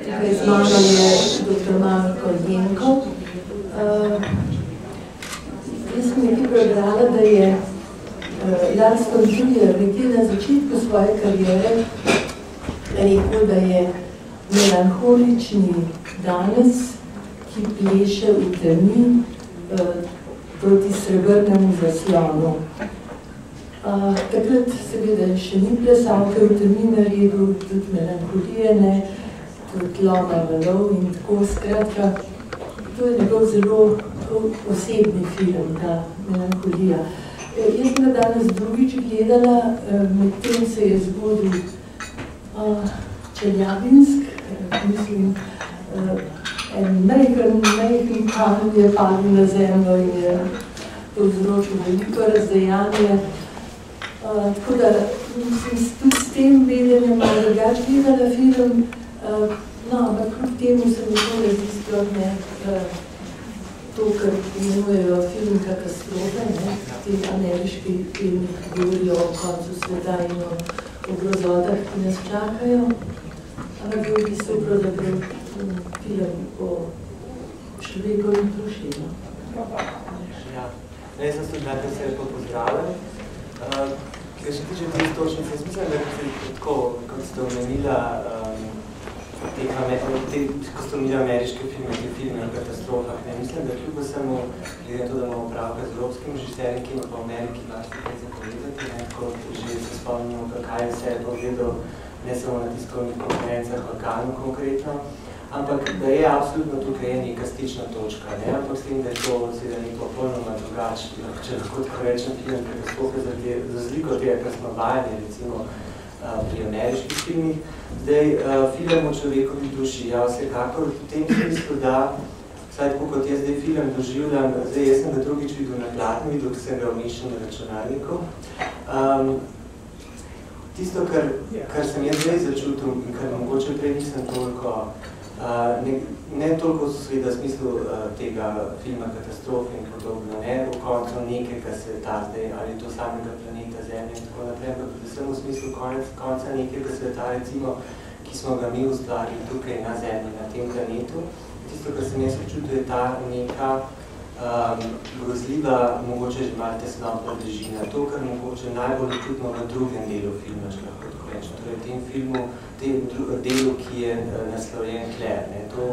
Tukaj z mano je dr. Marko Jenko. Jaz sem nekaj prebrala, da je Lars von Trier nekje na začetku svoje karijere rekel, da je melanholični danes, ki pleše v temi proti srebrnemu zaslonu. Takrat seveda še ni plesalke v temi naredil, tudi melanholije ne, tudi Loma valov in tako, skratka, to je njegov zelo osebni film, ta melanholija. Jaz sem ga danes drugič gledala, medtem se je zgodil Čeljabinsk, mislim, en majhen kamen je padel na zemljo in je povzročil veliko razdejanje. Tako da sem tudi s tem vedenjem malo drugače gledala film, no, ampak kljub temu sem nekaj različila, ne, to, kar imenujejo film katastrofe, ne, ti ameriški filmi, ki govorijo o koncu sveta in o grozotah, ki nas čakajo, ampak je v bistvu pravzaprav film o človekovih duši. Ja, jaz sem tudi najprej se lepo pozdravljam. Kaj še tiče te istočnice, jaz mislim, da tako, kot ste omenila, ko ste omenila ameriške filme, te filme o katastrofah, ne, mislim, da kljub vsemu, glede to, da imamo opravka z evropskim režiserjem, ki ima pa v Ameriki marsikaj kaj zapovedati, ne, kot že se spomnimo, kaj vse je povedal, ne samo na tiskovnih konferencah, Balkanu konkretno, ampak da je absolutno tukaj neka stična točka, ne, ampak s tem, da je to seveda ni popolnoma drugače, če lahko tako rečem film katastrofe za razliko tega, kar smo vajeni, recimo pri ameriških filmih. Zdaj, film o človekovi duši, ja, vsekakor v tem smislu, da, vsaj tako kot jaz zdaj film doživljam, zdaj jaz sem ga drugič videl na platni, dok sem ga umišljal na računalniku. Tisto, kar sem jaz zdaj začutil in kar mogoče prej nisem toliko, ne toliko v smislu tega filma katastrofe in podobno, ne v koncu nekega sveta zdaj, ali to samega planeta Zemlje in tako naprej, ampak predvsem v smislu konca nekega sveta, recimo, ki smo ga mi ustvarili tukaj na Zemlji, na tem planetu. Tisto, kar sem jaz začutil, je ta neka grozljiva, mogoče že malo tesnobna bližina. To, kar mogoče najbolj občutno v drugem delu filma, če lahko tako rečem. Torej, v tem filmu, tem delu, ki je naslovljen Claire, ne, to,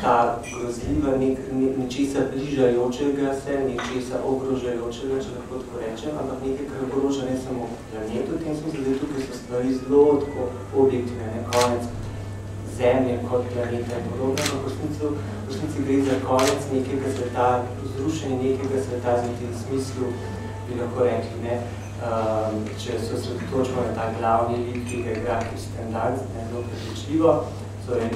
ta grozljiva nečesa bližajočega se, nečesa ogrožajočega, če lahko tako rečem, ampak nekaj, kar ogroža ne samo planetu, v tem smislu, da tukaj so stvari zelo tako objektivne, ne, konec Zemlje kot planeta in podobno, ampak v resnici gre za konec nekega sveta, zrušenje nekega sveta v tem smislu, bi lahko rekli, ne, če se osredotočimo na ta glavni lik, ki ga igra Kirsten Dunst, ne, zelo prepričljivo, torej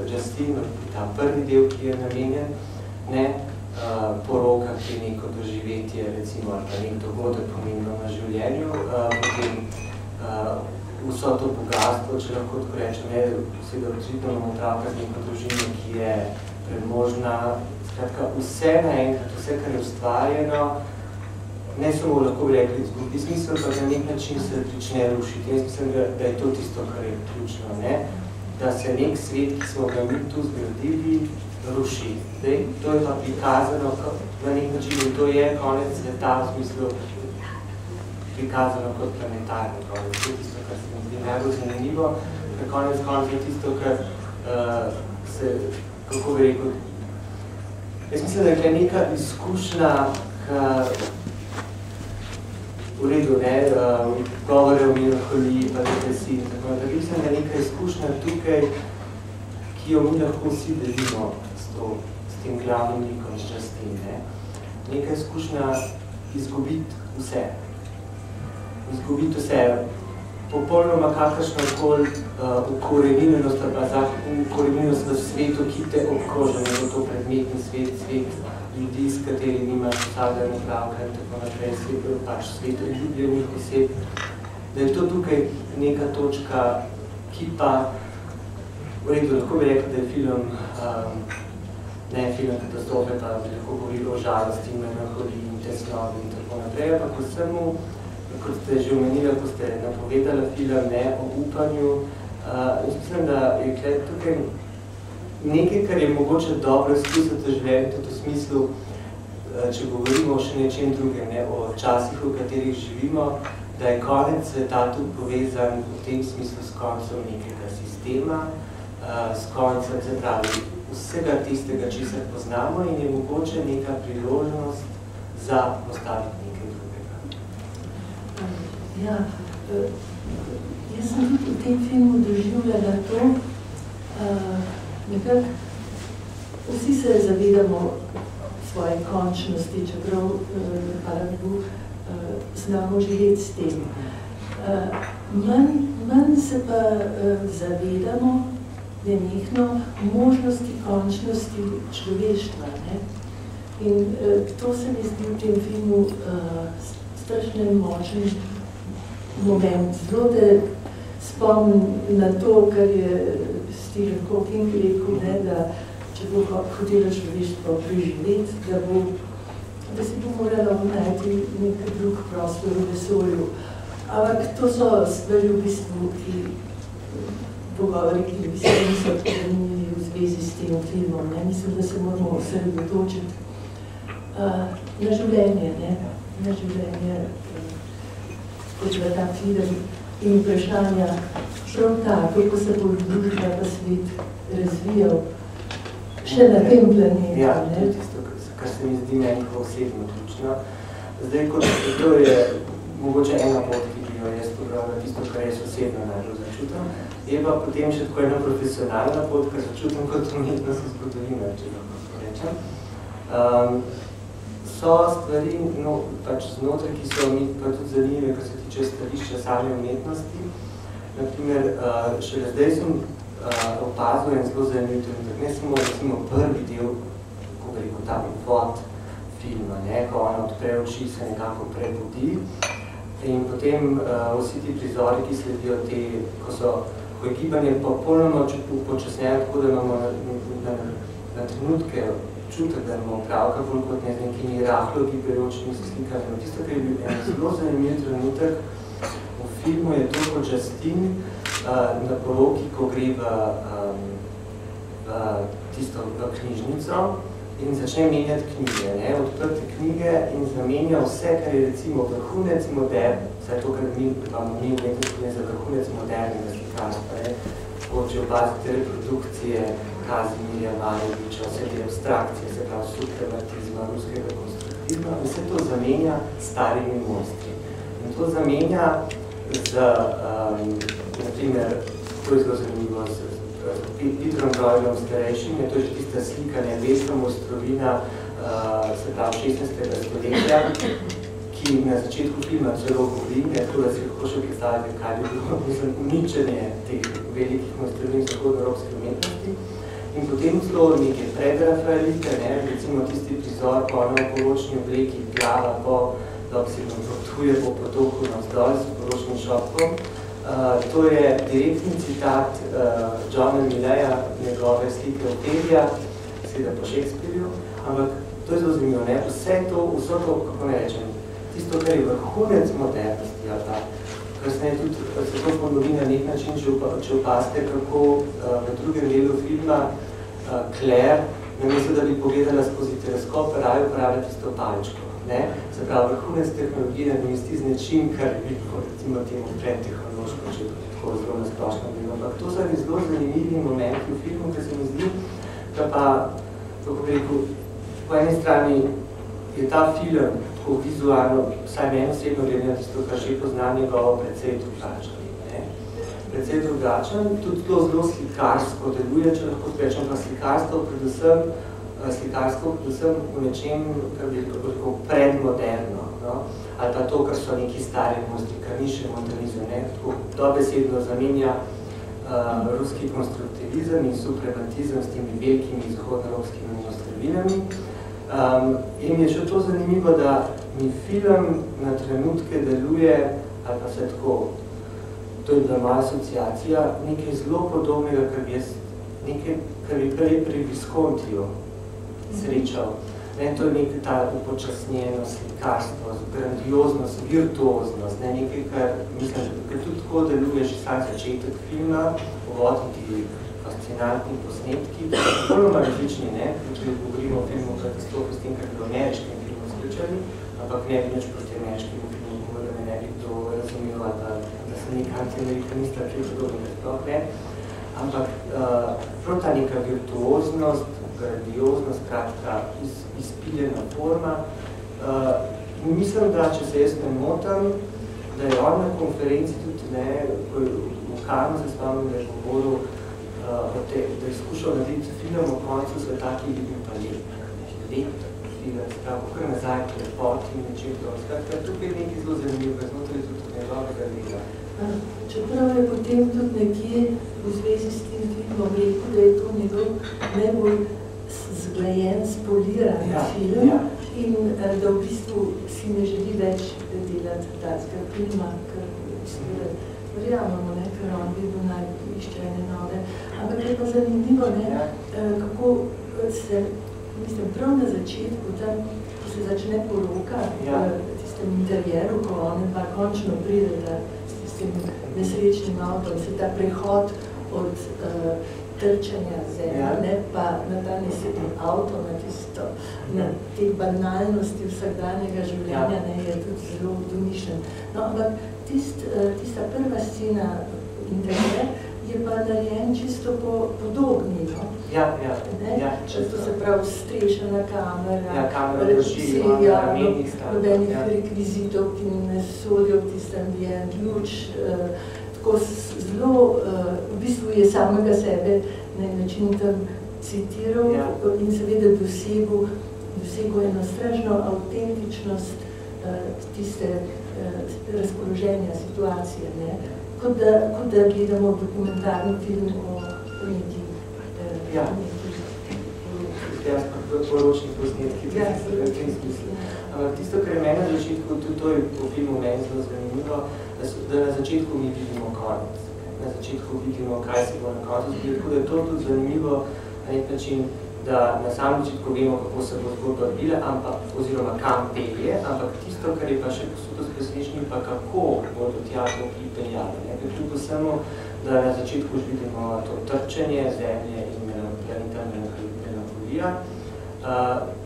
Justine, ta prvi del, ki je namenjen, ne, poroka, ki je neko doživetje, recimo, ali pa nek dogodek pomembno na življenju, potem vso to bogatstvo, če lahko tako rečem, ne, vsega očitno imamo opravka z neko družino, ki je premožna, skratka, vse naenkrat, vse, kar je ustvarjeno, ne samo lahko bi rekli izgubi smisel, pa na nek način se prične rušiti. Jaz mislim, da je to tisto, kar je ključno, ne, da se nek svet, ki smo ga mi tu zgradili, ruši. Zdaj, to je pa prikazano na nek način in to je konec sveta v smislu prikazano kot planetarni konec. To je tisto, kar se mi zdi najbolj zanimivo, ker konec je tisto, kar se, kako bi rekel, jaz mislim, da je neka izkušnja, v redu, ne, govore o melanholiji, pa depresiji in tako naprej. Mislim, da je neka izkušnja tukaj, ki jo mi lahko vsi delimo s tem glavnim likom iz Justine, ne. Neka izkušnja izgubiti vse. Izgubiti vse, popolnoma kakršnokoli ukoreninjenost ali pa ukoreninjenost v svetu, ki te obkroža, ne bo to predmetni svet, svet ljudi, s katerimi imaš vsakdanje opravka in tako naprej, pač svetu ljubljenih oseb, da je to tukaj neka točka, ki pa, v redu, lahko bi rekel, da je film, ne film katastrofe, pa bi lahko govorili o žalosti, melanholiji in tesnobi in tako naprej, ampak vsemu, kot ste že omenili, ko ste napovedali film, ne, o upanju, Mislim, da je tukaj nekaj, kar je mogoče dobro izkusiti v življenju, tudi v smislu, če govorimo še nečem drugem, ne, o časih, v katerih živimo, da je konec sveta tudi povezan v tem smislu s koncem nekega sistema, s koncem, se pravi, vsega tistega, česar poznamo in je mogoče neka priložnost za postaviti nekaj drugega. Ja, jaz sem tudi v tem filmu doživljala to, nekako vsi se zavedamo svoje končnosti, čeprav znamo živeti s tem. Manj se pa zavedamo nenehno možnosti končnosti človeštva. Ne? In to se mi zdi v tem filmu strašno močen moment. Zelo te spomnim na to, kar je Stephen Hawking rekel, ne, da če bo hotelo človeštvo preživeti, da si bo moralo najti nek drug prostor v vesolju. Ampak to so stvari v bistvu, pogovori, ki bi se niso odkrenili v zvezi s tem filmom. Ne? Mislim, da se moramo osredotočiti na življenje, ne? Na življenje, kot je ta film in vprašanja prav tako, kako se bo družba pa svet razvijal še na tem planetu. Ja, to je tisto, kar se mi zdi meni osebno ključno. Zdaj, kot to je mogoče ena pot, ki bi jo jaz poglavila, tisto, kar jaz osebno najbolj začutim, je pa potem še tako ena profesionalna pot, kar začutim kot umetnost zgodovina, če lahko rečem. So stvari, no, pač znotraj, ki so mi pa tudi zanimive, kar se tiče stališča same umetnosti. Naprimer, šele zdaj sem opazil en zelo zanimiv trenutek. Ne samo, recimo, prvi del, ko bi rekel tam vod filma, ne, ko ona odpre oči, se nekako prebudi. In potem vsi ti prizori, ki sledijo te, ko je gibanje popolnoma počasneje, tako da imamo na trenutke čutek, da imamo pravka bolj kot ne z nekimi rahlo gibajočimi slikami. Tisto, kar je bil en zelo zanimiv trenutek v filmu, je to, ko Justin na poroki, ko gre v tisto knjižnico in začne menjati knjige, ne, odprte knjige in zamenja vse, kar je recimo vrhunec vse to, kar mi imamo mi umetnosti za vrhunec modernega slikarstva, ne, če opazite reprodukcije Kazimirja Manoviča, vse te abstrakcije, se pravi suprematizma, ruskega konstruktivizma, in vse to zamenja s starimi mojstri. In to zamenja z, naprimer, to je zelo zanimivo, z Petrom Broilom starejšim, je to že tista slika nebesa mojstrovina, se pravi 16. stoletja, ki na začetku filma celo govori, tako da si lahko še predstavljate, kaj bi bilo uničenje teh velikih mojstrovin zahodnoevropske umetnosti. In potem celo neke predrafaelite, recimo tisti prizor, ko ona v poročni obleki glava dok se potuje po potoku navzdol s poročnim šopkom. To je direktni citat Johna Millaya, njegove slike Opelija, seveda po Shakespearju, ampak to je zelo zanimivo, ne? Vse to, kako ne rečem, tisto, kar je vrhunec modernosti, ali pa kasneje tudi se to ponovi na nek način, če opazite, kako v drugem delu filma Claire, namesto da bi pogledala skozi teleskop, raje uporablja tisto palčko. Se pravi, vrhunec tehnologije namesti z nečim, kar bi bilo recimo temu predtehnološko, če tako zelo nasplošno bilo. Ampak to so zelo zanimivi momenti v filmu, ki se mi zdi, da pa, kako bi rekel, po eni strani je ta film tako vizualno, vsaj meni osebno glede na tisto, kar že poznam njegovo, precej drugačen. Precej drugačen, tudi to zelo slikarsko deluje, če lahko sprečem, pa slikarstvo predvsem v nečem, kar bi rekel, predmoderno, no? Ali pa to, kar so neki stari mojstri, kar ni še modernizem, ne? Tako dobesedno zamenja ruski konstruktivizem in suprematizem s temi velikimi zahodnoevropskimi mojstrovinami. In je še to zanimivo, da mi film na trenutke deluje, ali pa se tako, to je bila moja asociacija, nekaj zelo podobnega, kar bi prej pri Viskontiju srečal. To je nekaj ta upočasnjeno slikarstvo, grandioznost, virtuoznost, nekaj, kar mislim, da tudi tako deluje že sam začetek filma, povoditi fascinantni posnetki, popolnoma različni, če govorimo o filmu Katastrofe s tem, kar bi v ameriškem filmu sličali, ampak ne bi nič proti ameriškemu filmu, da me ne bi kdo razumel, da sem nek anti-amerikanista, ki je podobnega sploh ne. Ampak prav ta neka virtuoznost, grandioznost, kratka, izpiljena forma. Mislim, da če se jaz ne motam, da je on na konferenci tudi v Kanu se spomnim, da je govoril, da je skušal narediti film o koncu sveta, ki je bil pa lep film, spravo, kar nazaj, prepot in nečem to. Skratka, tukaj je nekaj zelo zanimivo, znotraj tudi njegovega dela. Čeprav je potem tudi nekje v zvezi s tem filmom rekel, da je to njegov najbolj zglajen, spoliran film in da v bistvu si ne želi več delati takega filma, ker seveda verjamemo, ker on bi bil najviščene nove. Ampak je pa zanimivo, kako se, mislim, prav na začetku, tam, ko se začne poroka v tistem interjeru, ko on pa končno pride s tistim nesrečnim avtom, se ta prehod od trčanja zemlje, pa na ta nesretni avto, na te banalnosti vsakdanjega življenja, je tudi zelo domišljen. No, ampak tista prva scena interjer je pa narejen čisto podobni, no? To se pravi strešena kamera, nobenih rekvizitov, ki ne sodijo v tistem ambient, luč, tako zelo, v bistvu je samega sebe na način tam citiral in seveda dosegel eno strašno avtentičnost tiste razpoloženja situacije, kot da gledamo dokumentarni film o neki poročnih posnetkih, v tem smislu. Ampak tisto, kar je meni na začetku, tudi to je po filmu meni zelo zanimivo, da na začetku mi vidimo konec. Na začetku vidimo, kaj se bo na koncu zgodilo, tako da je to tudi zanimivo na nek način, da na samem začetku vemo, kako se bo zgodba odvila, oziroma kam pelje, ampak tisto, kar je pa še posebej presenečenje, pa kako bodo tja to pripeljali. Kljub vsemu, da na začetku už vidimo to trčenje zemlje in planeta melankolija.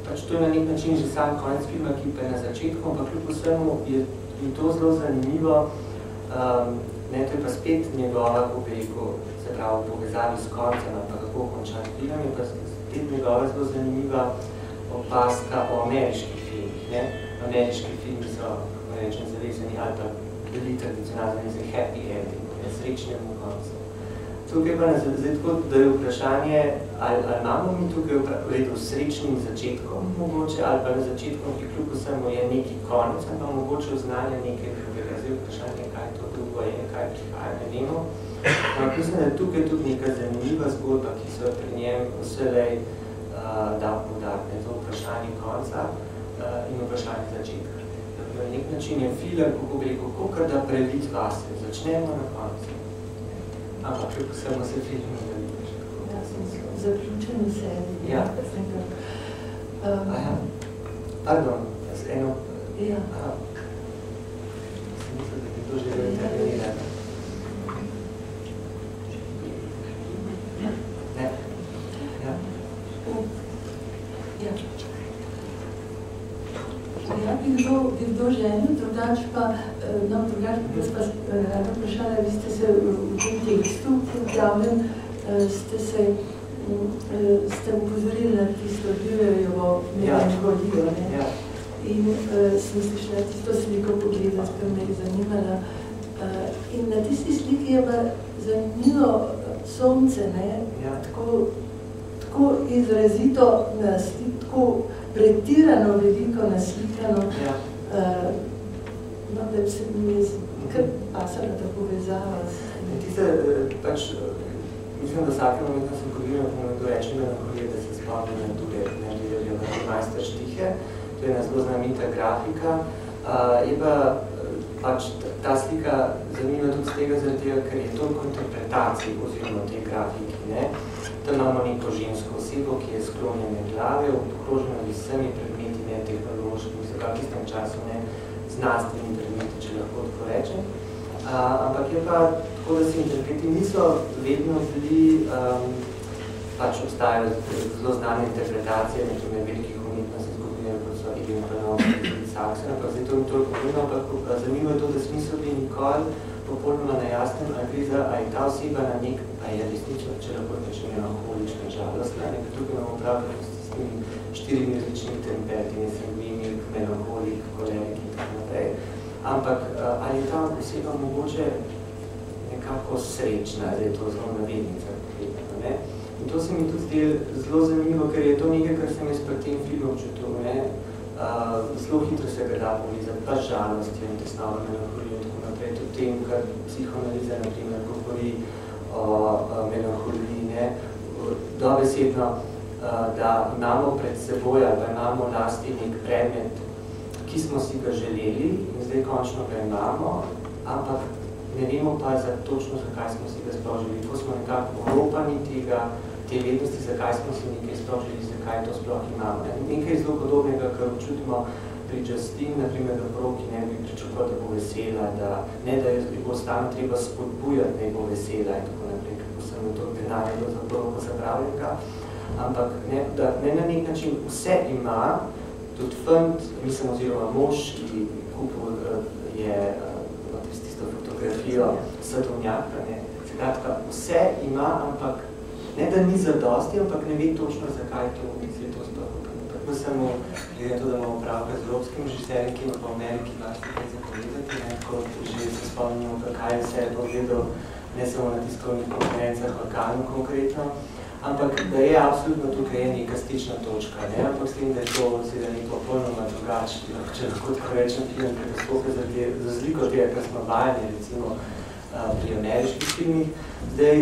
Pač to je na nek način že sam konec filma, ki pa je na začetku, ampak kljub vsemu je to zelo zanimivo. To je pa spet njegova, kako bi rekel, se pravi, povezavi s koncem, pa kako končan film, je pa spet njegova zelo zanimiva opaska o ameriških filmih. Ameriški filmi so, rečem, zavezani ali pa bili tradicionalni za happy ending, srečnemu koncu. Tukaj pa zdaj tako, da je vprašanje, ali imamo mi tukaj v srečnim začetkom mogoče, ali pa na začetkom, ki kljub vsemu je neki konec, ali pa mogoče oznanja nekaj drugega. Zdaj vprašanje, kaj to drugo je, kaj prihaja, ne vemo. Mislim, da je tukaj tudi neka zanimiva zgodba, ki so pri njem vselej dal poudariti. To vprašanje konca in vprašanje začetka. Na nek način je film, kako bi rekel, kakor da prelit vase. Začnemo na koncu. Ampak kljub vsemu se film ne vidi. Ja, sem zaključen v sebi. Ja. Pardon, eno... Ja. Sem mislil, da bi to želel intervenirati. Ne? Ja? Ja. Ja, bi kdo želil, drugač pa, jaz pa rada vprašala, vi ste se v tem tekstu, v glavnem, ste upozorili na tisto Dührerjevo melankolijo, in sem slišala tisto sliko pogledati, kar me je zanimala. In na tisti sliki je pa zanimivo sonce, tako izrazito tako pretirano veliko naslikano, da se mi je kar pasala ta povezava. Mislim, da vsake moment sem govorila, ko nekdo reče melankolije, da se spomnim na tukaj Majsterštiche, to je ena zelo znamenita grafika. Je pa pač ta slika zanima tudi z tega, zaradi tega, ker je toliko interpretacij oziroma v tej grafiki, ne. Tam imamo neko žensko osebo, ki je sklonjene glave, obkrožena z vsemi predmeti, ne tehnološkimi, v istem času ne znanstvenimi predmeti, če lahko tako rečem. Ampak je pa tako, da se interpreti niso vedno bili, pač obstajajo zelo znane interpretacije, nekaj velikih umetnosti zgodovine, kot so Ibn Panov, Saxon, ampak zdaj to ni toliko pomembno, ampak zanimivo je to, da smisel bi nikoli popolnoma nejasnem, ali gre za, ali ta oseba na nek, pa je resnično, če lahko rečem, melanholična žalostna, nekaj tukaj imamo pravno s temi 4 različnimi temperati, sangvinik, melanholik, kolerik in tako naprej. Ampak ali je ta oseba mogoče nekako srečna, da je to zelo navednica, ne? In to se mi tudi zdelo zelo zanimivo, ker je to nekaj, kar sem jaz pri tem filmu občutil, ne? Zelo hitro se ga da povezati, pa žalostjo in tesnovo melanholijo in tako naprej, tudi tem, kar psihoanaliza, na primer, govori o melanholiji, ne? Dobesedno, da imamo pred seboj ali da imamo lasti nek predmet, ki smo si ga želeli in zdaj končno ga imamo, ampak ne vemo pa točno, zakaj smo si ga sploh želeli. Ko smo nekako oropani te vednosti, zakaj smo si nekaj sploh želeli, zakaj to sploh imamo. Nekaj zelo podobnega, kar občutimo pri Justine, naprimer, da poroki ne bi pričakoval, da bo vesela, ne da je bo stalno treba spodbujati, da bo vesela in tako naprej, kako sem to denarilo za poroko zapravljenega. Ampak da ne na nek način vse ima, tudi fant, mislim, oziroma mož, ki kupil je tisto fotografijo sadovnjaka, skratka, vse ima, ampak ne da ni zadosti, ampak ne ve točno, zakaj to misli to sploh. Tako samo, glede to, da imamo pravka z evropskim režiserjem, ki ima pa v Ameriki vlastno kaj zapovedati, kot že se spomnimo, kaj je vse povedal, ne samo na tiskovnih konferencah, Balkanu konkretno, ampak da je absolutno tukaj je neka stična točka, ne? Ampak s tem, da je to seveda neko popolnoma drugače, če lahko tako rečem, film katastrofe za zliko tega, kar smo vajeni, recimo pri ameriških filmih. Zdaj,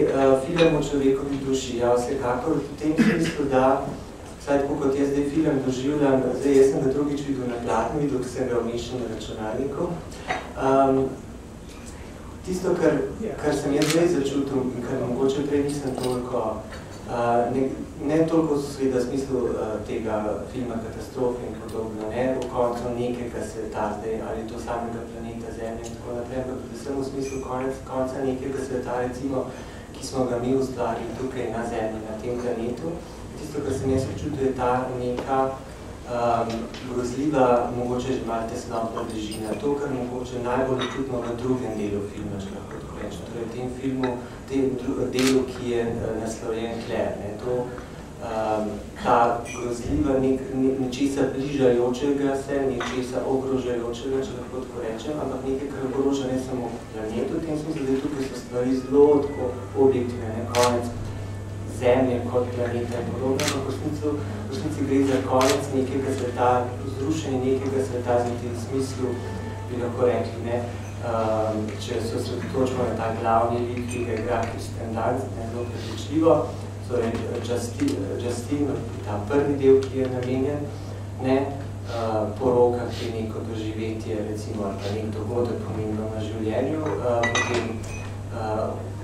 film o človekovi duši, ja, vsekakor v tem smislu, da, vsaj tako kot jaz zdaj film doživljam, zdaj jaz sem ga drugič videl na platni, videl, ko sem ga umešal na računalniku. Tisto, kar sem jaz zdaj začutil in kar mogoče prej nisem toliko, ne toliko seveda v smislu tega filma katastrofe in podobno, ne v koncu nekega sveta zdaj, ali to samega planeta Zemlje in tako naprej, ampak predvsem v smislu konca nekega sveta, recimo, ki smo ga mi ustvarili tukaj na Zemlji, na tem planetu. Tisto, kar sem jaz občutil, je ta neka grozljiva, mogoče že malo tesnobna bližina. To, kar mogoče najbolj občutno v drugem delu filma, če lahko tako rečem. Torej v tem filmu, delu, ki je naslovljen Claire, ne, to, ta grozljiva nečesa bližajočega se, nečesa ogrožajočega, če lahko tako rečem, ampak nekaj, kar ogroža ne samo planetu, v tem smislu, da tukaj so stvari zelo tako objektivne, ne, konec Zemlje kot planeta in podobno, ampak v resnici gre za konec nekega sveta, zrušenje nekega sveta v tem smislu, bi lahko rekli, ne, če se osredotočimo na ta glavni lik, ki ga igra Kirsten Dunst, ne, zelo prepričljivo, torej Justine, ta prvi del, ki je namenjen, ne, poroka, ki je neko doživetje, recimo, ali pa nek dogodek pomembno na življenju, potem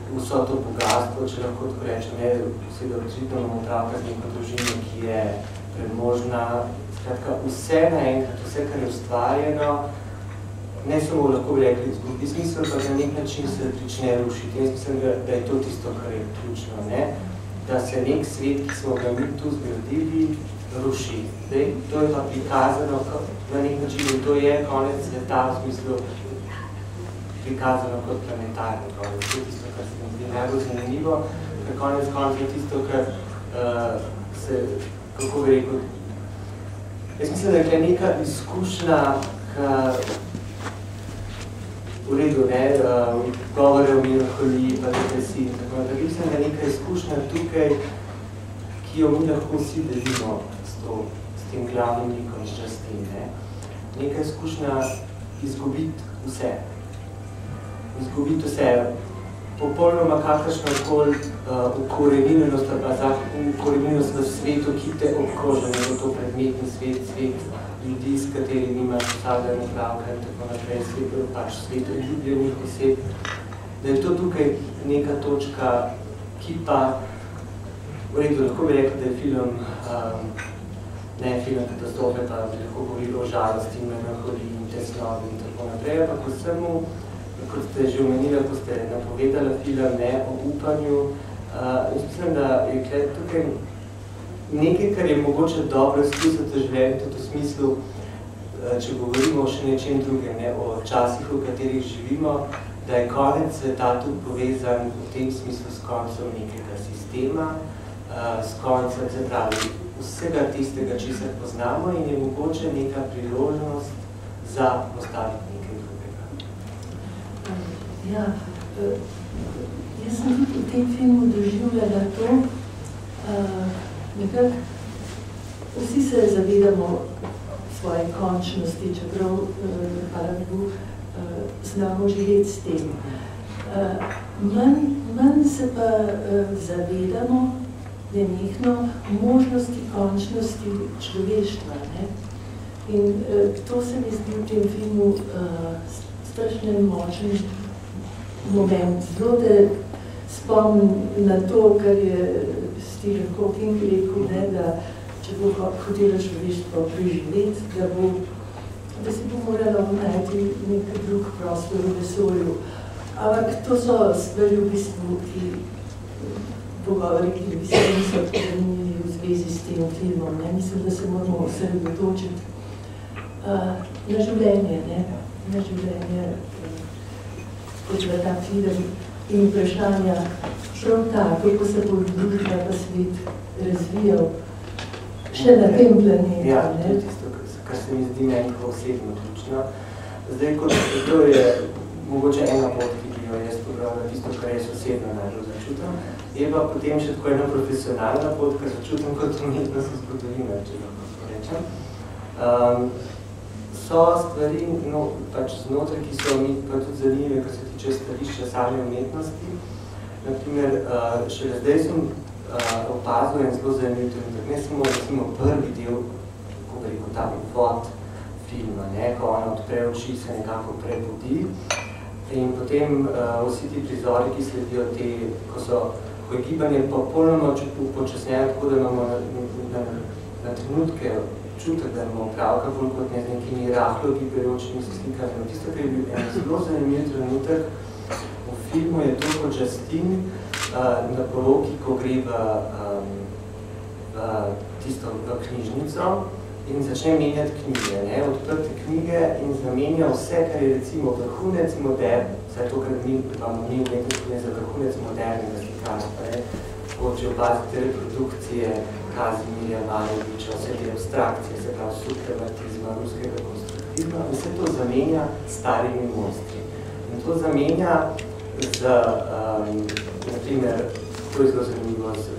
vso to bogatstvo, če lahko tako rečem, ne, vsega očitno imamo pravka z neko družino, ki je premožna, skratka, vse naenkrat, vse, kar je ustvarjeno, ne samo lahko bi rekli izgubi smisel, pa na nek način se prične rušiti. Jaz mislim, da je to tisto, kar je ključno, ne? Da se nek svet, ki smo ga mi tu zgradili, ruši. Zdaj, to je pa prikazano na nek način in to je konec sveta v smislu prikazano kot planetarni konec. To je tisto, kar se mi zdi najbolj zanimivo, ker konec je tisto, kar se, kako bi rekel, jaz mislim, da je neka izkušnja, v redu, ne, govore o melanholiji, pa depresiji in tako naprej. Mislim, da je neka izkušnja tukaj, ki jo mi lahko vsi delimo s tem glavnim likom iz Justine, ne. Neka izkušnja izgubiti vse. Izgubiti vse. Popolnoma kakršnokoli ukoreninjenost ali pa ukoreninjenost v svetu, ki te obkroža, ne bo to predmetni svet, ljudi, s katerimi imaš vsakega napravka in tako naprej, pač svetu ljubljenih oseb, da je to tukaj neka točka, ki pa, v redu, lahko bi rekel, da je film, ne film katastrofe, pa bi lahko govorilo o žalosti, melanholiji in tesnobi in tako naprej, ampak vsemu, kot ste že omenili, ko ste napovedali film, ne, o upanju, mislim, da je tukaj nekaj, kar je mogoče dobro izkusiti v življenju, tudi v smislu, če govorimo še nečem drugem, ne, o časih, v katerih živimo, da je konec sveta tudi povezan v tem smislu s koncem nekega sistema, s koncem, se pravi, vsega tistega, česar poznamo in je mogoče neka priložnost za postaviti nekaj drugega. Ja, jaz sem tudi v tem filmu doživljala to, nekako vsi se zavedamo svoje končnosti, čeprav hvala Bogu znamo živeti s tem. Manj se pa zavedamo nenehno možnosti končnosti človeštva. Ne? In to se mi zdi v tem filmu strašno močen moment. Zelo te spomnim na to, kar je Stephen Hawking rekel, ne, da če bo hotelo človeštvo preživeti, da si bo moralo najti nek drug prostor v vesolju. Ampak to so stvari v bistvu, ki pogovori, ki v bistvu niso zanimivi v zvezi s tem filmom. Ne. Mislim, da se moramo osredotočiti na življenje, ne. Na življenje, kot je ta film in vprašanja prav tako, kako se bo družba pa svet razvijal še na tem planetu. Ja, to je tisto, kar se mi zdi meni osebno ključno. Zdaj, kot to je mogoče ena pot, ki bi jo jaz pogledala, tisto, kar jaz osebno najbolj začutim, je pa potem še tako ena profesionalna pot, kar začutim kot umetnost zgodovina, če lahko rečem. So stvari, no, pač znotraj, ki so mi pa tudi zanimive, kar se tiče stališča same umetnosti. Naprimer, šele zdaj sem opazil en zelo zanimiv trenutek, ne samo recimo prvi del, ko bi rekel tam vod filma, ne, ko ona odpre oči, se nekako prebudi in potem vsi ti prizori, ki sledijo te, ko je gibanje popolnoma počasnjeno, tako da imamo na trenutke čutek, da imamo pravka bolj kot ne z nekimi rahlo gibajočimi se slikami. Tisto, kar je bil en zelo zanimiv trenutek v filmu, je to, kot Justin na poroki, ko gre v knjižnico in začne menjati knjige, ne, odprte knjige in zamenja vse, kar je recimo vrhunec modern, vse to, kar imamo mi umetnosti za vrhunec modernega slikarstva, ne, če opazite reprodukcije Kazimirja Manoviča, vse te abstrakcije, se pravi suprematizma, ruskega konstruktivizma, in vse to zamenja starimi mojstri. In to zamenja z, naprimer, to je zelo zanimivo, z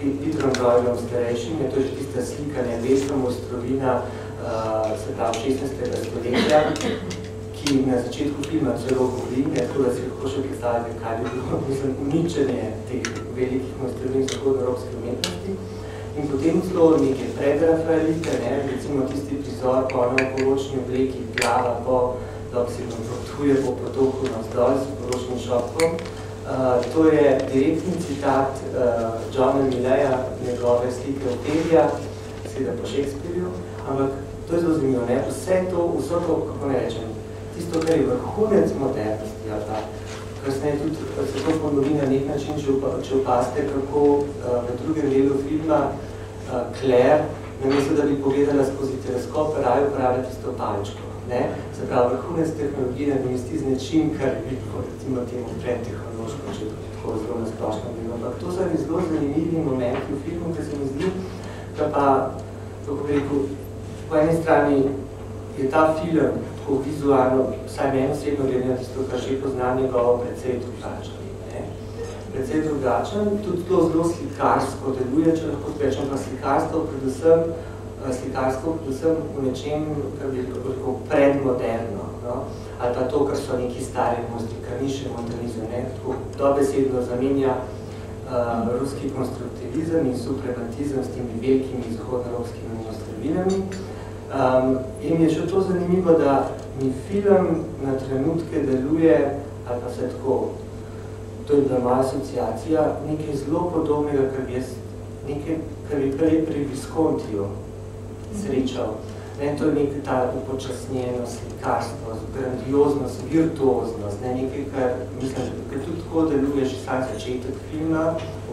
Petrom Broilom starejšim, je to že tista slika nebesa mojstrovina, se pravi 16. stoletja, ki na začetku filma celo govori, tako da si lahko še predstavljate, kaj bi bilo, mislim, uničenje teh velikih mojstrovin zahodnoevropske umetnosti. In potem celo neke predrafaelite, ne, recimo tisti prizor po poročni obleki, glava po, dok se potuje po potoku navzdol s poročnim šopkom. To je direktni citat Johna Millaya, njegove slike Opelija, seveda po Shakespearju, ampak to je zelo zanimivo, ne, vse to, kako ne rečem, tisto, kar je vrhunec modernosti, ali pa kasneje tudi se to ponovi na nek način, če opazite, kako v drugem delu filma Claire, namesto da bi pogledala skozi teleskop, raje uporablja tisto palčko. Se pravi, vrhunec tehnologije nadomesti z nečim, kar bi bilo recimo temu predtehnološko, če to tako zelo nasplošno bilo. Ampak to so zelo zanimivi momenti v filmu, ki se mi zdi, da pa, kako bi rekel, po eni strani je ta film tako vizualno, vsaj meni osebno glede na tisto, kar še pozna njegovo precej drugačen. Precej drugačen, tudi to zelo slikarsko deluje, če lahko sprečem, pa slikarstvo predvsem v nečem, kar bi rekel, predmoderno, no? Ali pa to, kar so neki stari mojstri, kar ni še modernizem, ne? Tako dobesedno zamenja ruski konstruktivizem in suprematizem s temi velikimi zahodnoevropskimi mojstrovinami. In mi je še to zanimivo, da mi film na trenutke deluje, ali pa se tako, to je bila moja asociacija, nekaj zelo podobnega, kar bi prej pri Viscontiju srečal. To je nekaj ta upočasnjenost, slikarstvo, grandioznost, virtuoznost, nekaj, kar mislim, da tudi tako deluje že sam začetek filma,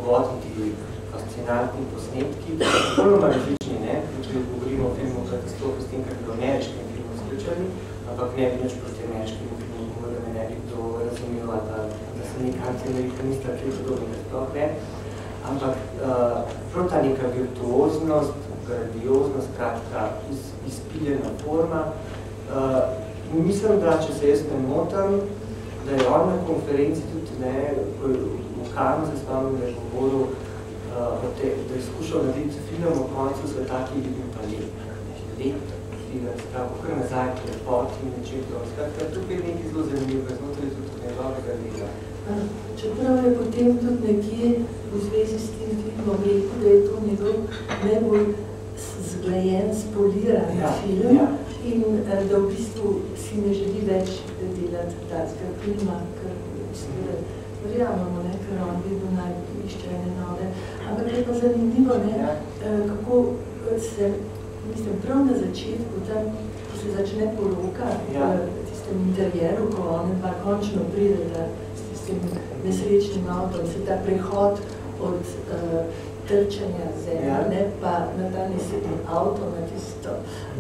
uvodniki fascinantni posnetki, popolnoma različni, če govorimo o filmu katastrofe s tem, kar bi o ameriškem filmu sličali, ampak ne bi nič proti ameriškemu filmu, da me ne bi kdo razumel, da sem nek anti-amerikanista, ki je podobnega sploh ne. Ampak prav ta neka virtuoznost, grandioznost, kratka, izpiljena forma. Mislim, da če se jaz ne motam, da je on na konferenci tudi v Kanu se spomnim, da je govoril, da je skušal narediti film o koncu sveta, ki je bil pa let, kar nazaj, prepot in nečem to. Skratka, tukaj je nekaj zelo zanimivo, znotraj tudi njegovega dela. Čeprav je potem tudi nekje v zvezi s tem filmom rekel, da je to njegov najbolj zglajen, spoliran film in da v bistvu si ne želi več delati takega filma, ker seveda verjamemo, ker on vedno naj išče ene nove. Ampak je pa zanimivo, kako se, mislim, prav na začetku, tam, ko se začne poroka v tistem interjeru, ko on dva končno pride s tistim nesrečnim avtom, se ta prehod od trčanja zemlje, pa na ta nesretni avto,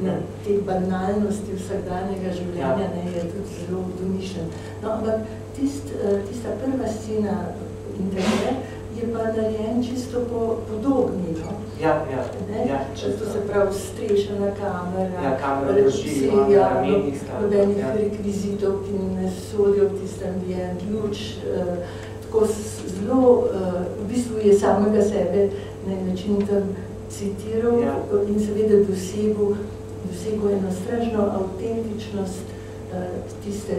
na te banalnosti vsakdanjega življenja, je tudi zelo domišljen. No, ampak tista prva scena intervje je pa narejen čisto podobni, no? To se pravi strešena kamera, nobenih rekvizitov, ki ne sodijo v tistem ambient, luč, tako zelo, v bistvu je samega sebe na način tam citiral in seveda dosegel eno strašno avtentičnost tiste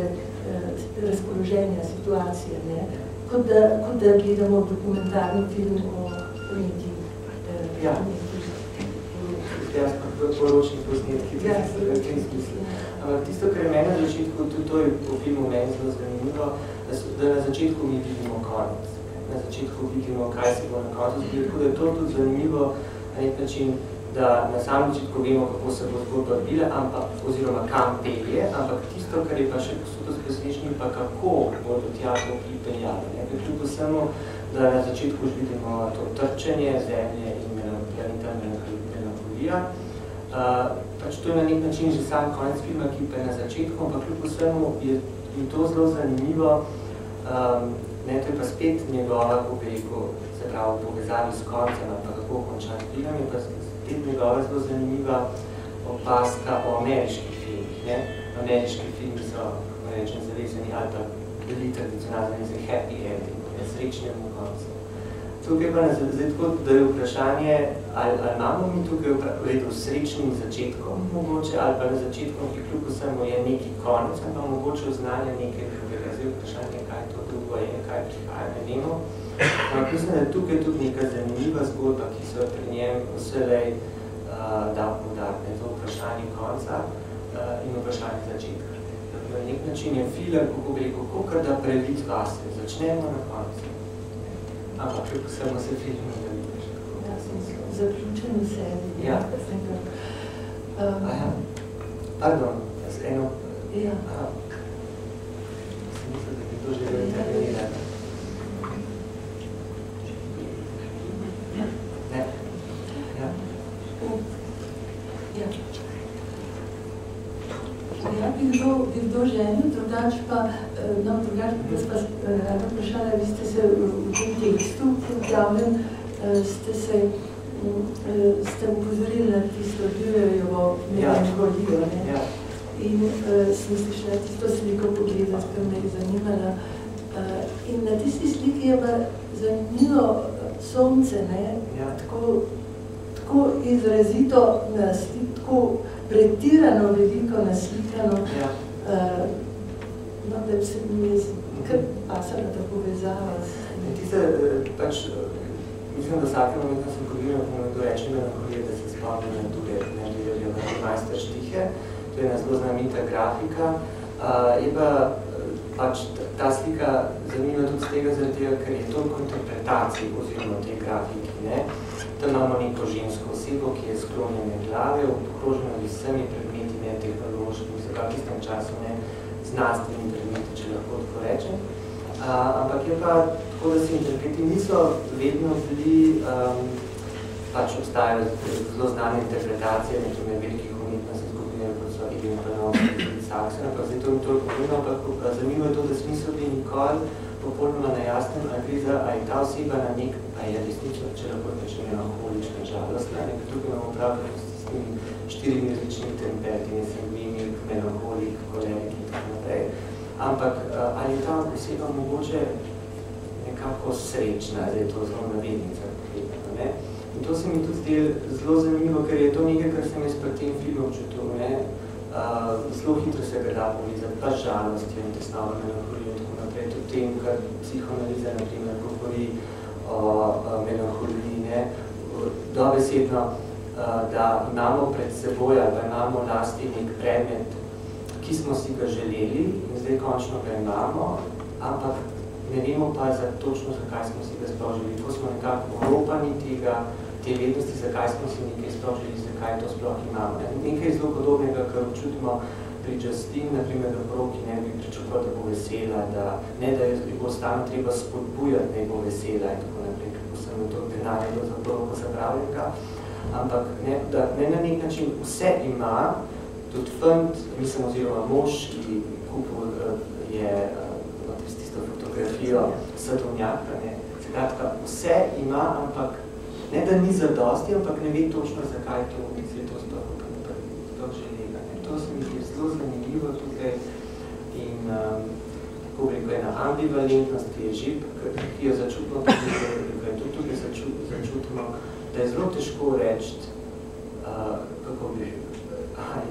razpoloženja situacije, kot da gledamo dokumentarni film o neki poročnih posnetkih, v tem smislu. Ampak tisto, kar je meni na začetku, tudi to je po filmu meni zelo zanimivo, da na začetku mi vidimo konec. Na začetku vidimo, kaj se bo na koncu zgodilo. Tako da je to tudi zanimivo na nek način, da na samem začetku vemo, kako se bo zgodba odvila, oziroma kam pelje, ampak tisto, kar je pa še posuto presenečenje, pa kako bodo tja to pripeljali. Kljub vsemu, da na začetku už vidimo to trčenje zemlje in melankolija. Pač to je na nek način že sam konec filma, ki pa je na začetku, ampak kljub vsemu je to zelo zanimivo. To je pa spet njegova, kako bi rekel, se pravi, povezavi s koncem, pa kako končan film, je pa spet njegova zelo zanimiva opaska o ameriških filmih. Ameriški filmi so, rečem, zavezani ali pa bili tradicionalni za happy ending, srečnemu koncu. Tukaj pa zdaj tako, da je vprašanje, ali imamo mi tukaj v srečnim začetkom mogoče, ali pa na začetkom, ki kljub vsemu je neki konec, ali pa mogoče oznanja nekaj drugega. Zdaj vprašanje, kaj to drugo je, kaj prihaja, ne vemo. Mislim, da je tukaj tudi neka zanimiva zgodba, ki so pri njem vselej dal poudariti. To vprašanje konca in vprašanje začetka. Na nek način je film, kako bi rekel, kakor da previd vase. Začnemo na koncu. Ampak kljub vsemu se film ne vidiš. Ja, sem zaključen v sebi. Ja. Pardon, eno... Ja. Sem mislil, da bi to želel intervenirati. Ne? Ja? Ja. Ja, bi kdo želil, drugač pa, jaz pa rada vprašala, vi ste se v tem tekstu, javnem, ste upozorili na tisto Dührerjevo melankolijo, in sem slišala tisto sliko pogledati, kar me je zanimala. In na tisti sliki je pa zanimivo sonce, tako izrazito tako pretirano veliko naslikano, da bi se mi kar pasala ta povezava. Tiste, pač, mislim, da vsake momentno sem povedal, ko nekdo reče melankolije, da se spomnim na druge Majsterštiche, to je ena zelo znamenita grafika. Je pa pač ta slika zanima tudi z tega, zaradi tega, ker je toliko interpretacij oziroma v tej grafiki. Ne? Tam imamo neko žensko osebo, ki je sklonjene glave, obkrožena z vsemi predmeti, ne tehnološkimi, v tistem času ne znanstvenimi predmeti, če lahko tako rečem. Ampak je pa tako, da se interpreti niso vedno bili, pač obstajajo zelo znane interpretacije, nekaj velikih umetnostnih skupin, kot so Edwin Planov, Saxon, ampak zdaj to ni toliko pomembno, ampak zanimivo je to, da smisel bi nikoli popolnoma nejasnem, ali gre za, ali je ta oseba na nek, a je resnično, če lahko rečem, melanholična, žalostna, nekaj drugi imamo pravno s temi 4 različnimi temperati, sangvinik, melanholik, kolerik in tako naprej. Ampak ali je ta oseba mogoče nekako srečna, da je to zelo navednica, ne? In to se mi tudi zdelo zelo zanimivo, ker je to nekaj, kar sem jaz pri tem filmu občutil, ne? Zelo hitro se ga da povezati, pa žalost in tesnovo melanholijo in tako naprej, tudi tem, kar psihoanaliza na primer govori o melanholiji, ne? Dobesedno, da imamo pred seboj ali da imamo lasti nek predmet, ki smo si ga želeli in zdaj končno ga imamo, ampak ne vemo pa točno, zakaj smo si ga sploh želeli. Ko smo nekako oropani te vednosti, zakaj smo si nekaj sploh želeli, zakaj to sploh imamo. Nekaj zelo podobnega, kar občutimo pri Justine, naprimer, da poroki ne bi pričakoval, da bo vesela, ne da jo bo stalno treba spodbujati, da bo vesela in tako naprej, kako sem to denarje bilo za poroko zapravljenega. Ampak da ne na nek način vse ima, tudi fant, mislim, oziroma mož, ki kupil je tisto fotografijo sadovnjaka, skratka, vse ima, ampak ne da ni zadosti, ampak ne ve točno, zakaj to sploh želela. To se mi je zelo zanimivo tukaj in tako bi rekel, ena ambivalentnost, ki je že, ki jo začutimo, tudi tukaj začutimo, da je zelo težko reči, kako bi je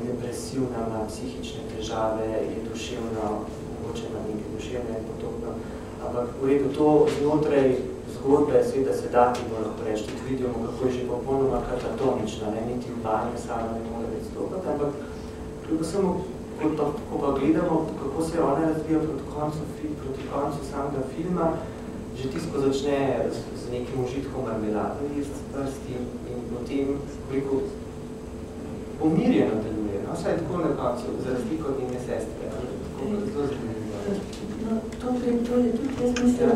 depresivna, ima psihične težave, je duševno, mogoče ima nekaj duševne in podobno. Ampak v redu, to znotraj zgodbe seveda se da ti lahko reči, tudi vidimo, kako je že popolnoma katatonična, ne, niti v banju sama ne more več stopati, ampak ko pa gledamo, kako se ona razvija proti koncu samega filma, že tisto začne z nekim užitkom marmelade jesti prsti in potem, koliko umirjeno deluje, no, vsaj tako na koncu, za razliko od njene sestre, tako zelo zanimivo. No, to je tudi, jaz mislim,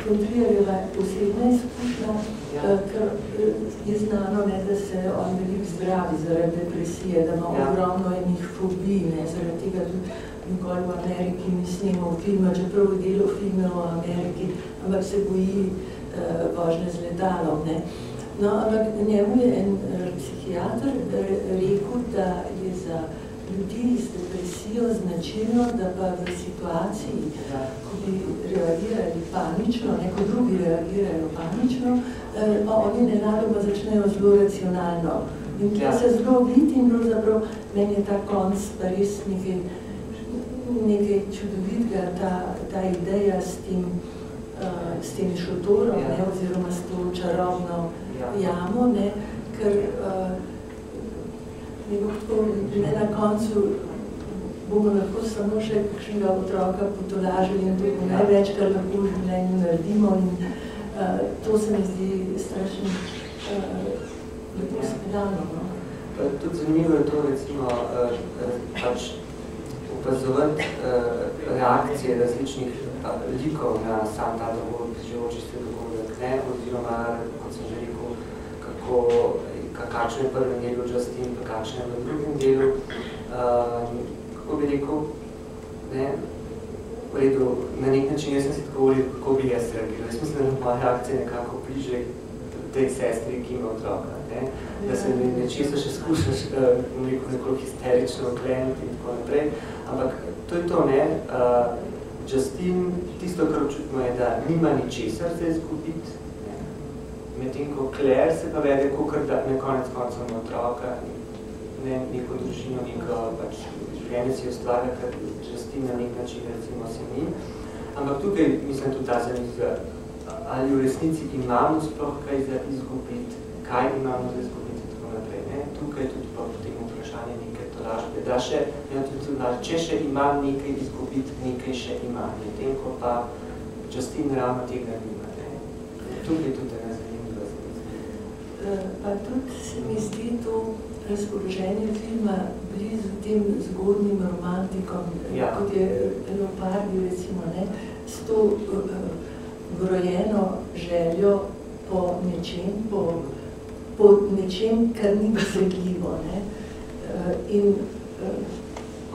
Kontrierjeva posebna izkušnja, ker je znano, da se on veliko zdravi zaradi depresije, da ima ogromno enih fobij, zaradi tega tudi nikoli v Ameriki ni snimal filma, čeprav je delal filme v Ameriki, ampak se boji vožnje z letalom, ne. No, ampak njemu je en psihiater rekel, da je za ljudi z depresijo značilno, da pa v situaciji, ko bi reagirali panično, ko drugi reagirajo panično, pa oni nenadoma začnejo zelo racionalno. In to se zelo vidi in pravzaprav meni je ta konc pa res nekaj čudovitega, ta ideja s tem šotorom, oziroma s to čarobno jamo, ker ne na koncu bomo lahko samo še kakšnega otroka potolažili in to bo največ, kar lahko v življenju naredimo in to se mi zdi strašno lepo speljano. Tudi zanimivo je to, recimo, pač opazovati reakcije različnih likov na sam ta dogodek, živoči se dogodek, oziroma, kot sem že rekel, kakšen je prvem delu Justine, pa kakšen je v drugem delu. Kako bi rekel, v redu, na nek način jaz sem si tako govoril, kako bi jaz reagiral. Jaz mislim, da moja reakcija nekako bliže tej sestri, ki ima otroka. Da se nečesto še skušaš nekoliko histerično okrenuti in tako naprej. Ampak to je to, Justine, tisto, kar občutimo je, da nima ničesar za izgubiti, medtem ko Claire se pa vede, kakor da na konec koncev ima otroka, neko družino, neko življenje si ustvarja, kar Justine na nek način recimo se ni. Ampak tukaj mislim tudi ta zanimiva ali v resnici imamo sploh kaj za izgubiti, kaj imamo za izgubiti in tako naprej. Ne? Tukaj je tudi potem vprašanje neke tolažbe, da še, če še imam nekaj izgubiti, nekaj še imam, medtem ko pa Justin ravno tega nima. Tukaj tudi ne zanimivo. Pa tudi se mi zdi to razpoloženje filma blizu tem zgodnim romantikom, kot je Leopardi, recimo, ne, s to vrojeno željo po nečem, po nečem, kar ni dosegljivo. Ne. In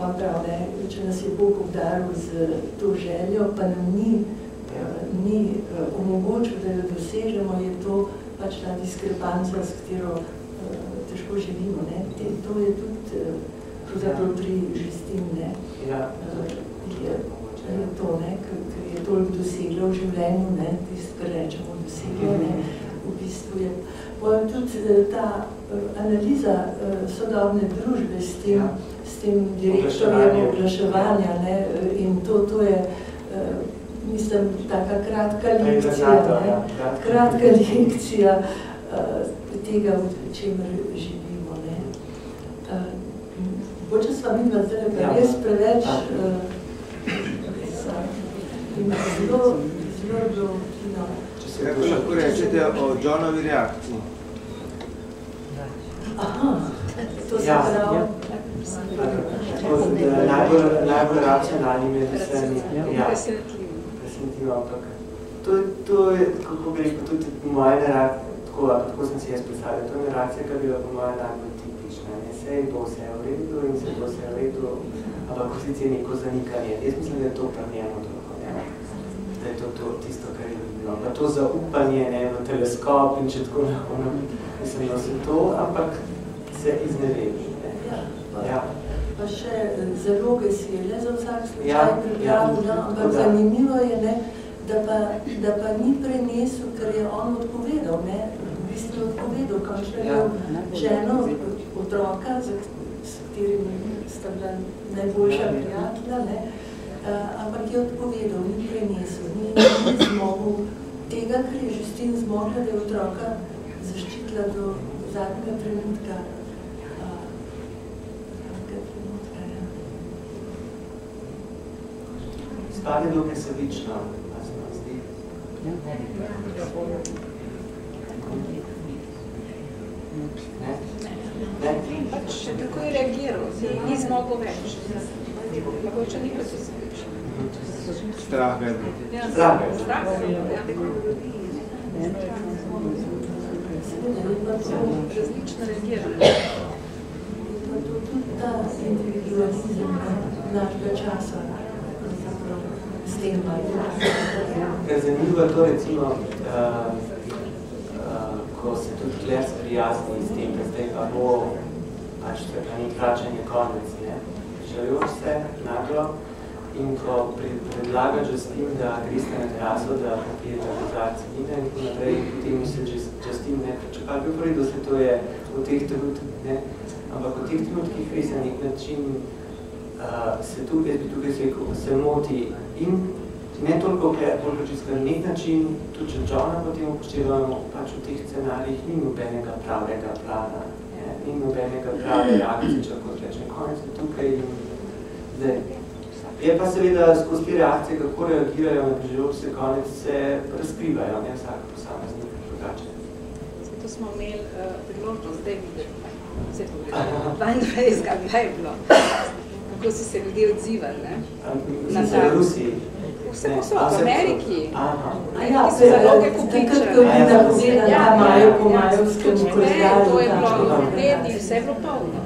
on prav, ne, če nas je Bog obdaril z to željo, pa nam ni omogočil, da jo dosežemo, je to pač ta diskrepanca, s katero težko živimo. Ne. To je tudi pravzaprav pri Justin, ne. Je to, ne, ker je toliko doseglo v življenju, ne, tisto, kar rečemo doseglo, ne, v bistvu je. Potem tudi ta analiza sodobne družbe s tem direktorjem oglaševanja, ne, in to je, mislim, taka kratka lekcija, ne, kratka lekcija tega, v čemer živimo, ne. Boče sva midva zdaj pa res preveč zelo bilo kino. Kako lahko rečete o Johnovi reakciji? Aha, to se pravi. Najbolj racionalni med vsemi. Presenetljivo, ampak to je, kako bi rekel, tudi moja reakcija, tako sem si jaz predstavljal, to je reakcija, ki bi bila po moja najbolj tipična. Sej bo vse v redu in se bo vse v redu, ampak v resnici je neko zanikanje. Jaz mislim, da je to pri njemu toliko, ne? Da je to tisto, kar je bilo. Pa to zaupanje, ne, v teleskop in če tako lahko, mislim, da se to, ampak se izneveži. Pa še zaloge si je le za vsak slučaj pripravil, ampak zanimivo je, ne, da pa ni prenesel, ker je on odpovedal, ne, v bistvu odpovedal, končno je ženo, otroka, s katerim sta bila najboljša prijatelja, ne, ampak je odpovedal, ni prenesel, ni zmogel tega, ker je Justin zmogla, da je otroka zaščitila do zadnjega trenutka. Spade dokaj sebično, pa se nam zdi. Pač tako je reagiral, ni zmogel več. Mogoče ni pa se sebično. Strah vedno. Strah vedno. Različno reagiramo. Pa to tudi ta individualizem našega časa. Ker zanimivo je to, recimo, ko se tudi Claire sprijazni s tem, ker zdaj pa bo pač ni vračanje konec, ne? Želijo se naglo in ko predlaga Justin, da greste na teraso, da popijete kozarci vina in tako naprej, potem misli Justin, ne, čakaj bi uporedo se to je v teh trenutkih, ne? Ampak v teh trenutkih res na nek način se tukaj se moti in ne toliko čisto na nek način, tudi če Johna potem upoštevamo, pač v teh scenarijih ni nobenega pravega plana, ni nobenega prave reakcije, če kot rečem, konec je tukaj in zdaj. Je pa seveda skozi te reakcije, kako reagirajo na bližajoč se konec, se razkrivajo, ne vsak posameznik drugače. Zato smo imeli priložnost zdaj videti, vse to gre, 22. kaj je bilo. Kako so se ljudje odzivali, ne? Vse v Rusiji? Vse posod, v Ameriki. Ja, se zaloge kupičajo. Takrat, ko bi da povedali, da imajo po majovskem koledarju. To je bilo medij, vse je bilo polno.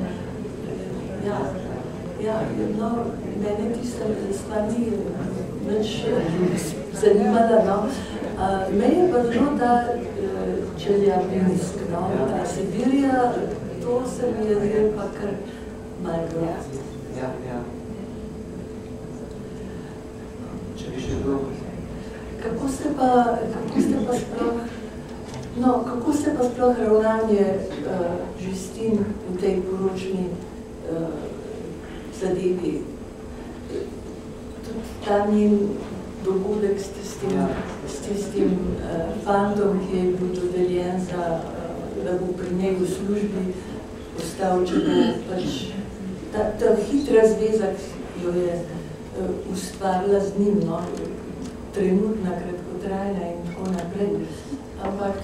Ja, no, mene tista stvar ni več zanimala, no. Me je pa zelo ta Čeljabinsk, no, ta Sibirija, to se mi je zdaj pa kar malo grad. Ja. Če bi še bilo. Kako ste pa sploh ravnanje Justin v tej poročni zadevi? Tudi ta njen dogodek s tistim fantom, ki je bil dodeljen za, da bo pri njej v službi ostal, če bo pač ta hitra zveza, ki jo je ustvarila z njim, no, trenutna, kratkotrajna in tako naprej. Ampak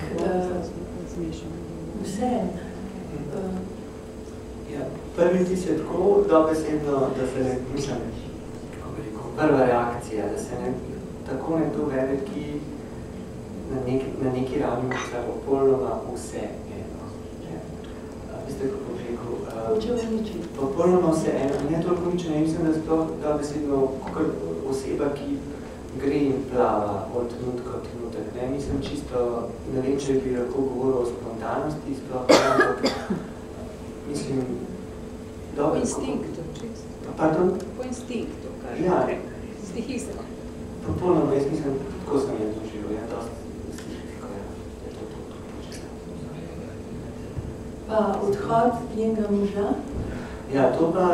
vseeno. Prvi ti se tako dobesedno, da se ne, mislim, prva reakcija, da se ne tako nekdo vede, ki na neki ravni vse popolnoma vse eno. Veste, kako bi rekel? Popolnoma vse eno. Ne toliko nič, ne mislim, da sploh dobesedno oseba, ki gre in plava od trenutka od trenutek. Ne? Mislim čisto, ne vem, če bi lahko govoril o spontanosti, sploh mislim, po instinktu, čisto. Pardon? Po instinktu, kažem. Ja. Stihijsko. Popolnoma, jaz mislim, tako sem je doživel, ja, dosti stihijsko, ja. Pa odhod njenega moža? Ja, to pa,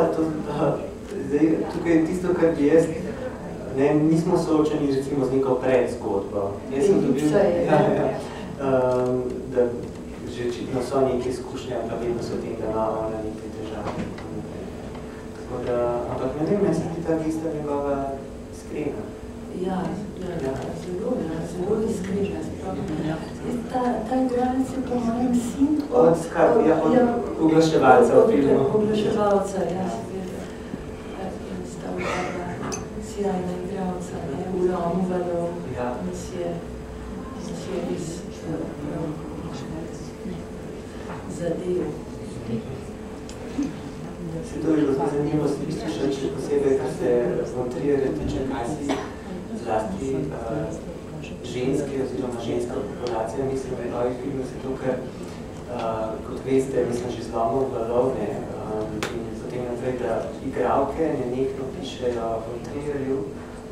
zdaj, tukaj je tisto, kar bi jaz, ne, nismo soočeni recimo z neko predzgodbo. Jaz sem dobil, da že očitno so neke izkušnje, pa vedno so tem, da imamo na neke težave. Ampak ne vem, jaz sem ti ta gesta njegova iskrena. Ja, zelo iskrena. Ta igralec je po mojem sin od oglaševalca v filmu. Oglaševalca, ja, seveda. Sta oba sjajna igralca, v Lomu valov, nas je res zadev. Se to je bilo zanimivo slišati, še posebej, kar se montrije tiče, kaj si zlasti ženske oziroma ženska populacija, mislim, da je novih filmov se to, ker, kot veste, mislim, že zlomov valovne in potem naprej, da igralke nenehno pišejo v trilerju,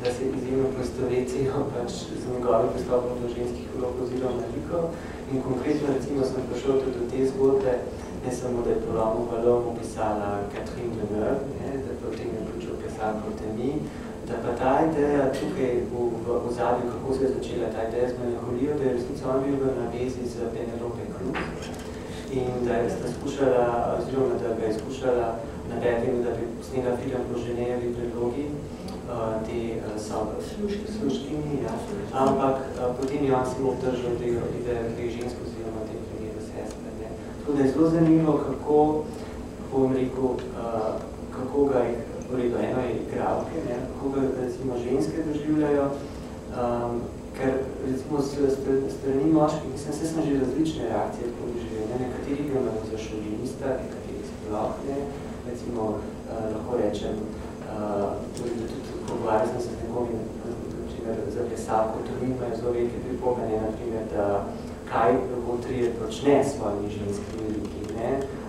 da se izjemno poistovecijo pač z njegovim pristopom do ženskih vlog oziroma likov. In konkretno, recimo, sem prišel tudi do te zgodbe, ne samo, da je po Lomu valov opisala Catherine Deneuve, da potem je pričel pisarko Temi, da pa ta ideja tukaj v zadnju, kako se je začela ta ideja z melanholijo, da je resnico on bil v navezi z Penelope Cruz in da je skušala, oziroma da ga je skušala narediti, da bi snela film po Ženejevi predlogi, te sluškini, ja. Ampak potem je on si obdržal teh žensk oziroma te primere sestre. Tako da je zelo zanimivo, kako bom rekel, kako ga je, eno je igralke, kako ga recimo ženske doživljajo, ker recimo strani moških, mislim, se sem že različne reakcije tako doživljene, nekateri imajo za šovinista, nekateri sploh, recimo lahko rečem, tudi pogovarjal sem se z nekom, za plesalko, tudi imajo zelo velike pripomene, naprimer, da kaj Von-Trier počne s svojimi ženskimi liki,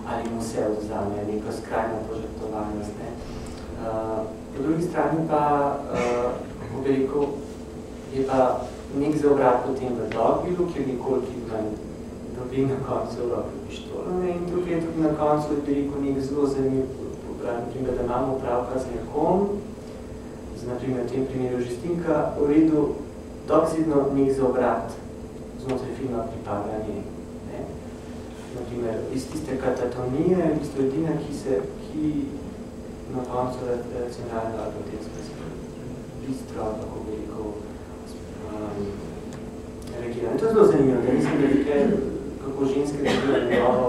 ali mu vse odzame, neko skrajno požrtovalnost. Po drugi strani pa, kako bi rekel, je pa nek zaobrat potem v Dogvillu, kjer nikoli Kidman dobi na koncu v roki pištolo. In tukaj je tudi na koncu, bi rekel, nek zelo zanimiv, naprimer, da imamo opravka z nekom, naprimer, v tem primeru Žestinka, v redu, dokzidno nek zaobrat znotraj filma pripada njej. Naprimer, iz tiste katatonije, v bistvu edina, ki na koncu racionalno ali potem bistro, tako bi rekel, reagirano. To je zelo zanimivo, da mislim, da je kako ženske dobijo njegovo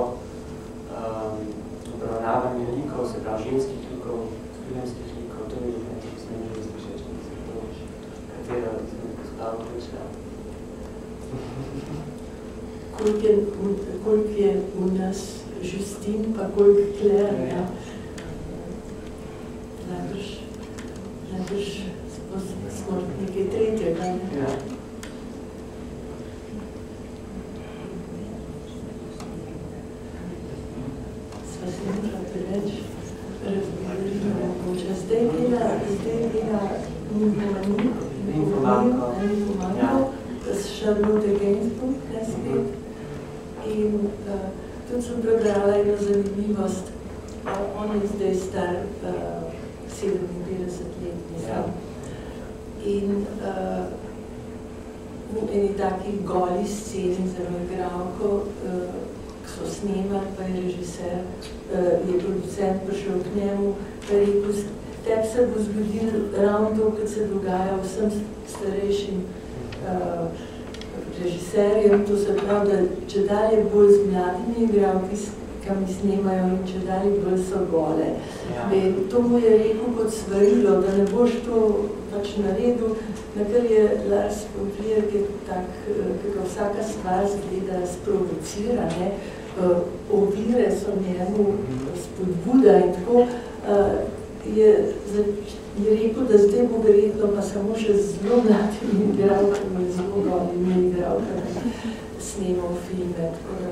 obravnavanje likov, se pravi ženskih likov, filmskih likov, to je nekaj, ki se ne želi slišati, da se to katero izmed postav prišla. Koliko je v nas Justin, pa koliko Claire, ja. Najbrž smo nekaj tretjega. Ja. Sva se nekaj preveč razgovorila mogoče. Zdaj dela Ninfomanko s Charlotte Gainsbourg, ne spet. In tudi sem prebrala eno zanimivost. On je zdaj star 57 let, mislim. In v eni taki goli sceni za igralko, ki so snemali, pa je režiser, je producent prišel k njemu, pa je rekel, tebi se bo zgodilo ravno to, kot se dogaja vsem starejšim režiserjem, to se pravi, da če dalje bolj z mladimi igralki, kam snemajo in če dalje bolj so gole. To mu je rekel kot svarilo, da ne boš to pač naredil, na kar je Lars von Trier, ki je tak, kako vsaka stvar zgleda sprovocira, ne, ovire so njemu spodbuda in tako, je rekel, da zdaj bo verjetno pa samo še zelo mladimi igralkami, zelo golimi igralkami snemal filme, tako da...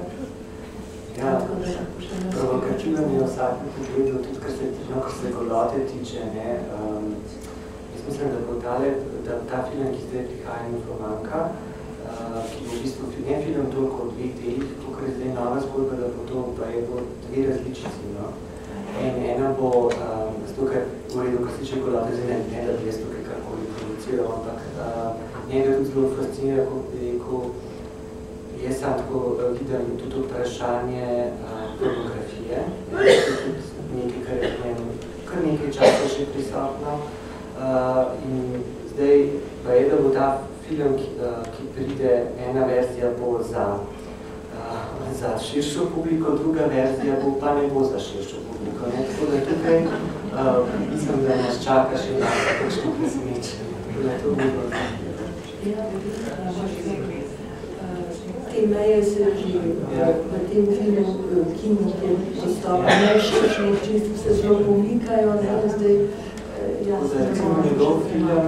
Ja, provokativno je vsakem pogledu, tudi kar se golote tiče, ne, jaz mislim, da bo ta film, ki zdaj prihaja Informanka, ki bo v bistvu ne film toliko v dveh delih, kot je zdaj nova zgodba, da bo to pa je bo dve različici, no. Ena bo, zato ker v redu, ko se tiče golote, zdaj ne da bi jaz tukaj karkoli produciral, ampak njega tudi zelo fascinira, kot bi rekel, jaz sam tako vidim tudi vprašanje pornografije, nekaj, kar je v njemu kar nekaj časa še prisotno. In zdaj pa je, da bo ta film, ki pride, ena verzija bo za širšo publiko, druga verzija bo pa ne bo za širšo publiko. Tako da tukaj mislim, da nas čaka še kakšno presenečenje. Tako da to bo Te meje se že v tem filmu, kinu, ki je postala najširši, čisto se zelo pomikajo, ne, zdaj jasno. Recimo njegov film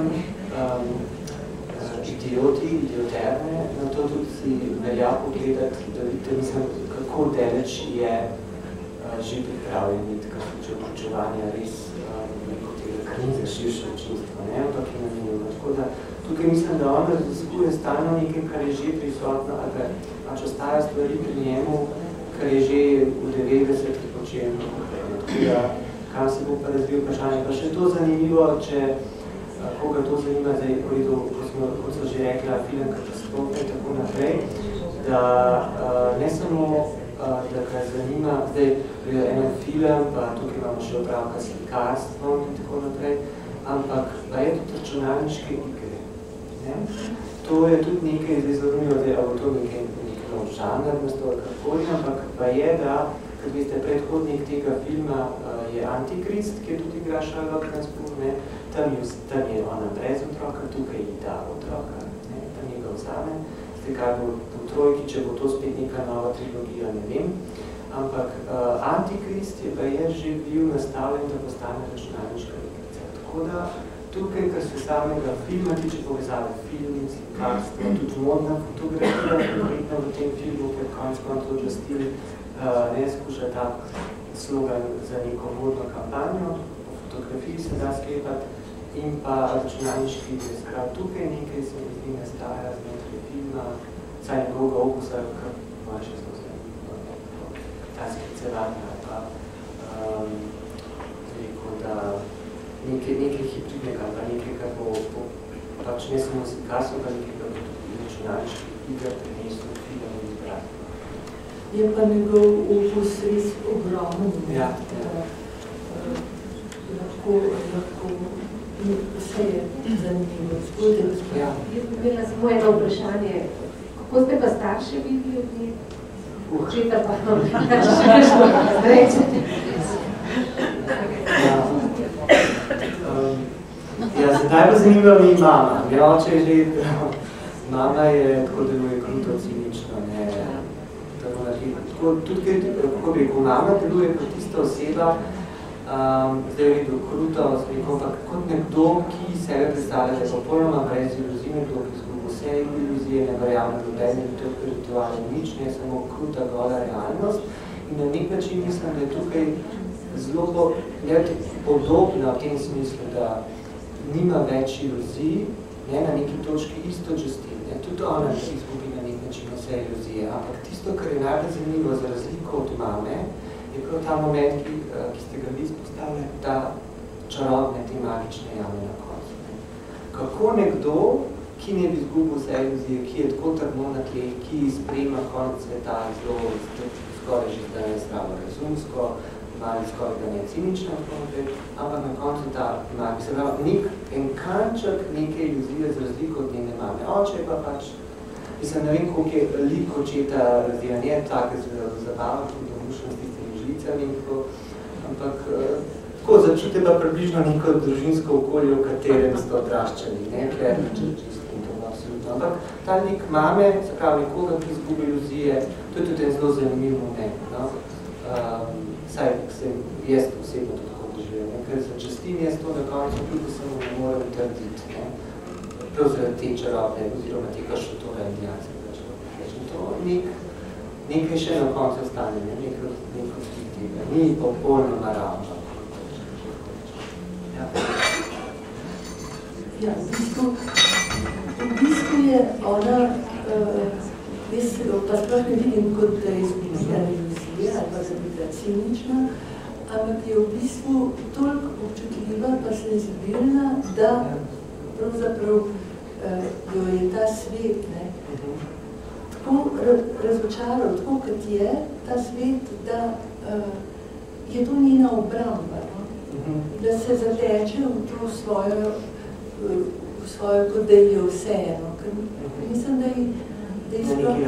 Idioti, Idioterne, na to tudi si velja pogledati, da vidite, mislim, kako daleč je že pripravljen, kar se tiče vključevanja res tega, kar ni za širše občinstvo, ne, ampak je namenjeno. Tako da tukaj mislim, da on raziskuje stalno nekaj, kar je že prisotno, ali pač ostaja stvari pri njemu, kar je že v 90-ih počel. Tako da, kam se bo pa razvil vprašanje. Pa še to zanimivo, če koga to zanima, zdaj, kot so že rekla, film Katastrofe in tako naprej, da ne samo, da ga zanima, zdaj eno film, pa tukaj imamo še opravka s slikarstvom in tako naprej, ampak pa je tudi računalniške igre. To je tudi nekaj, zdaj zanimivo, da je to nekaj žanr, kakorkoli, ampak pa je, da, kot veste, predhodnik tega filma je Antikrist, ki je tudi igra Charlotte Gainsbourg, tam je ona brez otroka, tukaj ji da otroka, tam je ga vzame. Zdaj, kaj bo v trojki, če bo to spet neka nova trilogija, ne vem. Ampak Antikrist je pa je že bil nastavljen, da postane računalniška igrica. Tako da tukaj, kar se samega filma tiče povezave film, slikarstvo, tudi modna fotografija, konkretno v tem filmu, ker konec koncev Justin ne skuša ta slogan za neko modno kampanjo, o fotografiji se da sklepati, in pa računalniški igre. Skrav, tukaj nekaj se mi zdi nastaja znotraj filma, saj njegovega okusa, kar moja še smo se ta sklicevanja, pa rekel, da nekaj hibridnega, pa nekaj, kar bo pač ne samo slikarstvo, pa nekaj, kar bo tudi računalniški igre prenesel film in izbrati. Je pa njegov okus res ogromen. Ja. Lahko vse je zanimivo. Zgodaj, gospod. Ja. Jaz bi imela samo eno vprašanje. Kako ste pa starše videli od njih? Očeta pa rečete. Ja, sedaj pa zanimiva mi mama. Mi oče je že, mama je tako deluje kruto, cinično, ne. Tudi, kako bi rekel, mama deluje kot tista oseba, zdaj je videl kruto, ampak kot nekdo, ki sebe predstavlja, da je popolnoma brez iluzij, nekdo, ki izgubil vse iluzije, ne verjame nobene rituale, nič, ne samo kruta, gola realnost. In na nek način mislim, da je tukaj zelo podobna v tem smislu, da nima več iluzij, ne, na neki točki isto Justin. Tudi ona izgubi na nek način vse iluzije, ampak tisto, kar je najbolj zanimivo za razliko od mame, je prav ta moment, ki ste ga vi izpostavili, ta čarobne, te magične jame na koncu. Ko kako nekdo, ki ne bi izgubil vse iluzije, ki je tako trdno na tleh, ki sprejema konec sveta zelo skoraj že zdaj zdravo razumsko, malo skoraj da ne cinično, ampak na koncu ta ima, se pravi, en kanček neke iluzije z razliko od njene mame. Oče je pa pač, mislim, ne vem, koliko je lik očeta razdelan, je tako zabavah, domušen s tistimi žlicami in tako, ampak tako začute pa približno neko družinsko okolje, v katerem ste odraščali, ne, ker ampak ta lik mame, se pravi, nekoga, ki izgubi iluzije, to je tudi en zelo zanimiv moment, no? Saj sem jaz osebno to tako doživljam, ker začastim jaz to na koncu, kljub se mu ne morem trditi, ne? Prav zaradi te čarobne, oziroma tega šotora indijanske, to nekaj še na koncu ostane, ne? Neko tega, ni popolnoma ravno. Ja, v bistvu je ona, pa sploh ne vidim, kot da je izgubila iluzija ali pa da bi bila cinična, ampak je v bistvu toliko občutljiva pa senzibilna, da pravzaprav jo je ta svet, ne, tako razočaral, tako kot je ta svet, da je to njena obramba, no? Da se zateče v to svojo, kot da je vseeno. Mislim, da je sploh ne...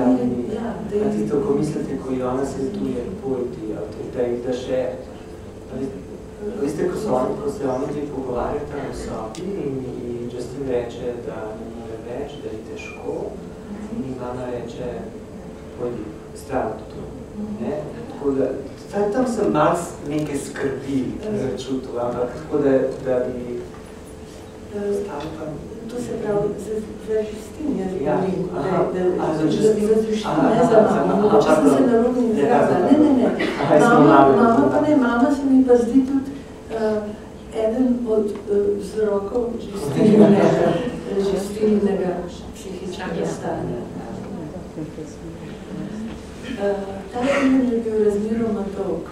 A tisto, ko mislite, ko je ona svetuje pojti, da še... Veste, ko se oni tudi pogovarjata na sobi in Justin reče, da ne more več, da je težko, in mama reče, pojdi, stran to. Tako da, tam sem malo nekaj skrbi začutil, ampak tako da bi... To se pravi, za Justin, jaz govorim, za Justin, ne za mama, mogoče sem se narodno izrazila, ne. Mama pa ne, mama se mi pa zdi tudi eden od vzrokov Justinega psihičnega stanja. Ta film je bil razmeroma dolg,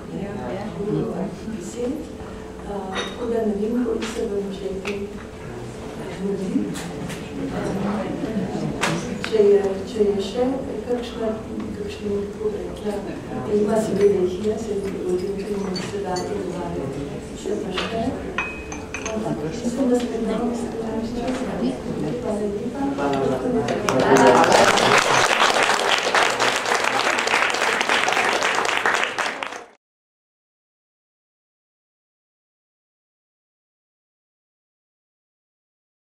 tako da ne vem, koliko se vam četi. Če je še kakšni rekla, ima seveda jih je, se v tem filmu se dati govarjati, še pa še. Mislim, da ste